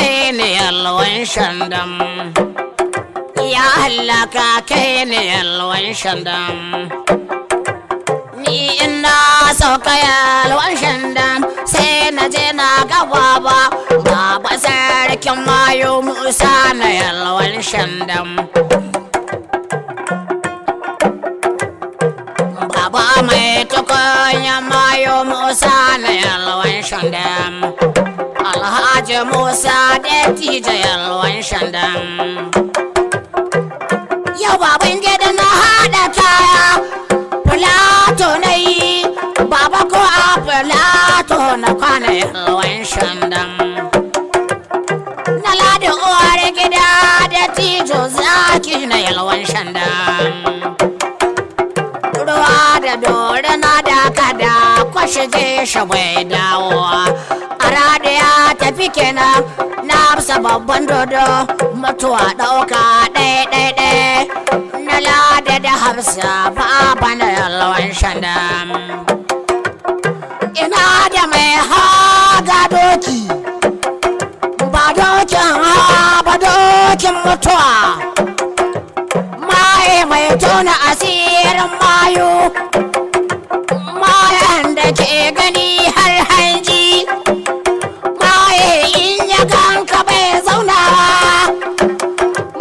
kai ne yalwan shandam, ya Allah ka kai ne yalwan shandam. Ni ina sauka yalwan shandam sai na je na ga baba sarkin Mayu Musa na yalwan shandam. Baba Mai Tukunyar Mayu Musa na yalwan shandam. Alhaji Musa da tija yalwan shandam. Yau baban gida na haɗa kaya Filato na yi, baba ko a Filato na kwana yalwan shandam. Na ladi uwar gida da tijo zaki na yalwan shandam. Ruwa da dore na da kada kwashe je shi bai dawowa. Arada ya tafi kenan na amsa babban dodo mutuwa ɗauka ɗai. Na lada da Hafsa baba na yalwan shandam. Ina da mai haga doki, ba dokin ba dokin mutuwa. Mai tona asirin Mayu, mayan da ke gani har hanji. Maye in ya ganka bai zaunawa,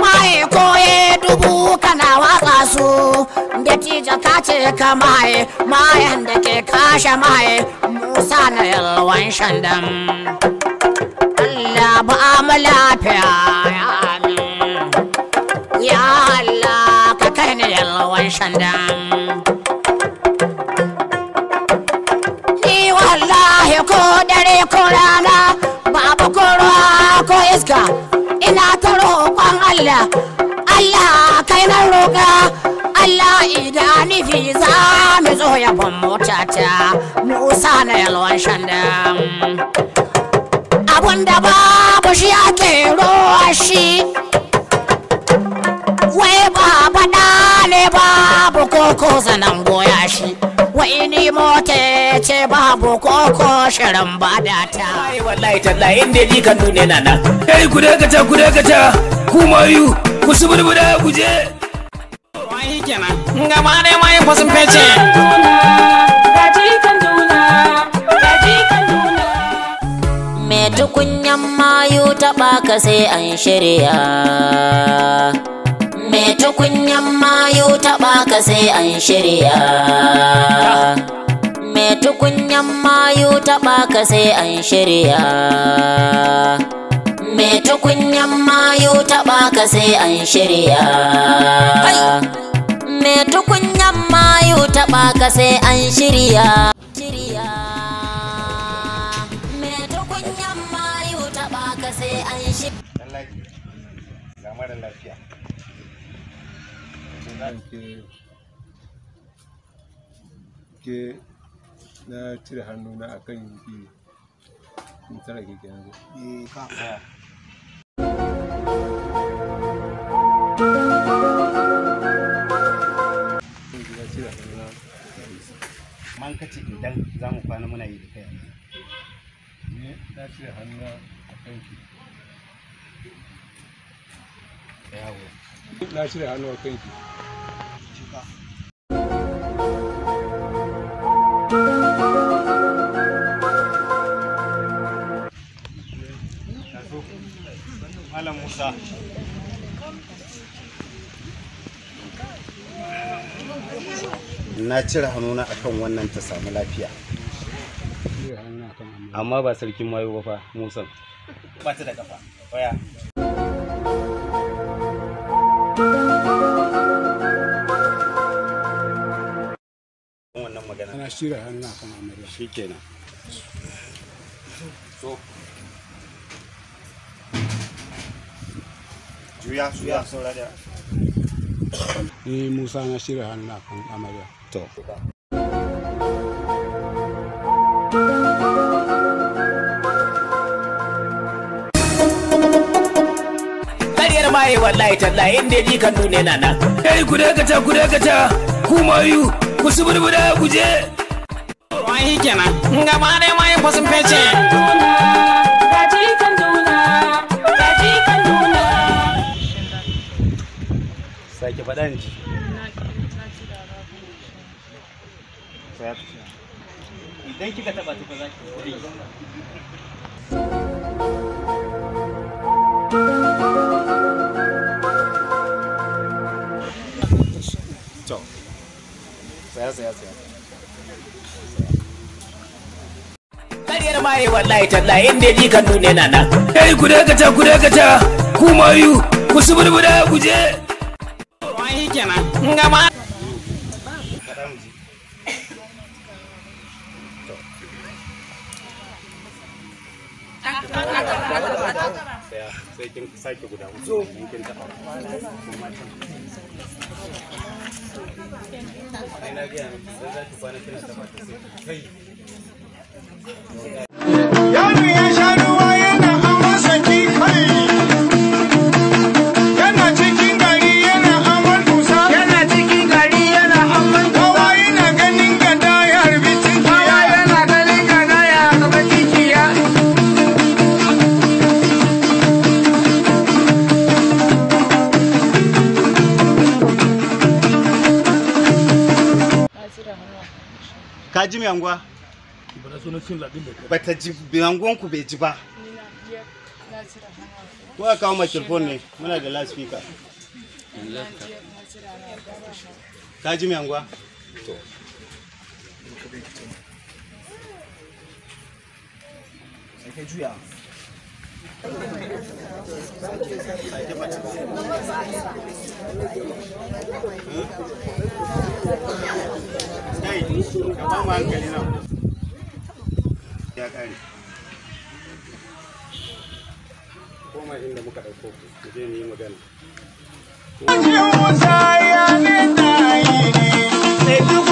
maye koye dubu kana watsa su. Da tija ka ce ka mayan da ke kashe maye Musa na yalwan shandam. Allah ba mu lafiya ya amin. Ya Allah ka kai ni yalwan shandam. Ni wallahi ko dare ko rana, babu ko ruwa ko iska, ina ta roƙon Allah. Allah kai na roƙa, Allah idan nufi za mu zo yabon motata Musa na yalwan shandam. Abunda babu shi ake rowa shi, wai baba da ne babu koko zanen goya shi. Wai ni mota ce babu koko shirin badata. Ai wallahi tallahi inda jikan nune na nan. Kai ku dakata ku Mayu ku suburbuda ku je. Wai kenan gaba dai mai fasin fece. Mai tukunyan Mayu taɓa ka sai an shirya. Mai tukunyan Mayu taɓa ka sai an shirya. Mai tukunyan Mayu taɓa ka sai an shirya. Mai tukunyan Mayu taɓa ka sai an shirya. Mai tukunyan Mayu taɓa ka sai an shirya. Mai tukunyan Mayu taɓa ka sai an shirya. Ga mara lafiya. Ke na cire hannuna a kan ki tsara ke yanzu. Man kace idan za mu kwana muna yi da kai. Na cire hannuna a kan ki. Yawo. Na cire hannu a kan ki. Malam Musa. Na cire hannuna akan wannan ta samu lafiya. Amma ba sarkin Mayu ba fa Musa. Ba ta da kafa. Waya. Wannan magana. Ana cire hannuna akan amarya. Shikenan. So. Juya saura da. Ni Musa na shirya hannu kan amarya. To. Ƙaryar maye wallahi tallahi inda jikan nune na nan. Kai ku dakata ku Mayu ku suburbuda ku je. Wai kenan gaba dai mai fasin fece. faɗa ji. Idan kika taɓa ta za ki kuri. Saya. Kariyar maye wallahi tallahi inda jikan nune na nan. Kai ku dakata ku mayu ku suburbuda ku je. Wai kenan ngama. Sai kin sake guda uku kin taɓa. Ai na ga sai za ki kwana kina taɓa kai. Yaro ya sha ruwa yana aman saki kai. Yana cikin gari yana aman dusa. Yana cikin gari yana aman dusa. Kowa yana ganin gada ya harbi cikiya. Kowa yana ganin gada ya harbi cikiya. Ka ji mai anguwa? Bata ji anguwanku bai ji ba. Ko a kawo microphone ne muna da loudspeaker. Ka ji mai anguwa? To. Sai ka juya. Kai, ka ba mu hankali nan. Ya kare. Koma inda muka ɗauko ku, ku je mu yi magana. Musa ya ne na yi ne, sai duk